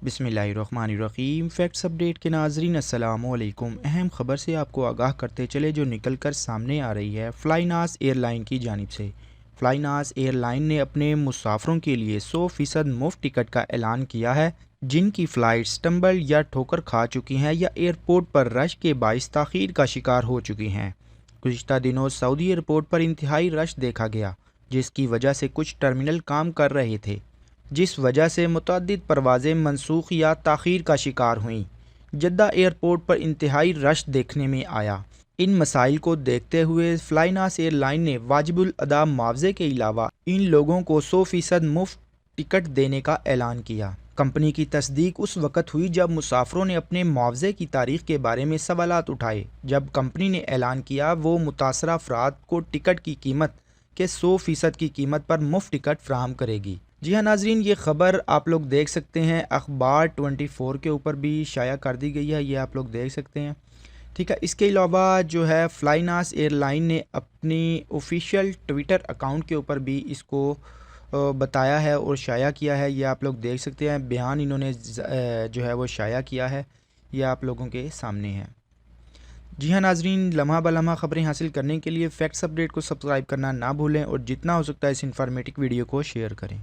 बिस्मिल्लाहिर्रहमानिर्रहीम। Facts update के नाजरीन अस्सलामु अलैकुम। अहम खबर से आपको आगाह करते चले जो निकल कर सामने आ रही है फ्लाइनास एयरलाइन की जानिब से। फ्लाइनास एयरलाइन ने अपने मुसाफरों के लिए 100% मुफ्त टिकट का ऐलान किया है, जिनकी फ़्लाइट्स टंबल या ठोकर खा चुकी हैं या एयरपोर्ट पर रश के बाइस ताख़ीर का शिकार हो चुकी हैं। गुज़िश्ता दिनों सऊदी एयरपोर्ट पर इंतहाई रश देखा गया, जिसकी वजह से कुछ टर्मिनल काम कर रहे थे, जिस वजह से मुतअद्दिद परवाज़ें मनसूख या ताख़ीर का शिकार हुईं। जद्दा एयरपोर्ट पर इंतहाई रश देखने में आया। इन मसाइल को देखते हुए फ्लाइनास एयरलाइन ने वाजिबुल अदा मुआवजे के अलावा इन लोगों को 100% मुफ्त टिकट देने का ऐलान किया। कंपनी की तस्दीक उस वक़्त हुई जब मुसाफरों ने अपने मुआवजे की तारीख के बारे में सवालात उठाए, जब कंपनी ने ऐलान किया वो मुतासरा अफराद को टिकट की कीमत के 100% की कीमत पर मुफ्त टिकट फ्राहम करेगी। जी हाँ नाजरीन, ये ख़बर आप लोग देख सकते हैं अखबार 24 के ऊपर भी शाया कर दी गई है, ये आप लोग देख सकते हैं। ठीक है, इसके अलावा जो है फ्लाइनास एयरलाइन ने अपनी ऑफिशियल ट्विटर अकाउंट के ऊपर भी इसको बताया है और शाया किया है, ये आप लोग देख सकते हैं। बयान इन्होंने जो है वो शाया किया है, ये आप लोगों के सामने है। जी हाँ नाजरीन, लम्हा बलम्हा ख़बरें हासिल करने के लिए फैक्ट्स अपडेट को सब्सक्राइब करना ना भूलें और जितना हो सकता है इस इंफॉर्मेटिव वीडियो को शेयर करें।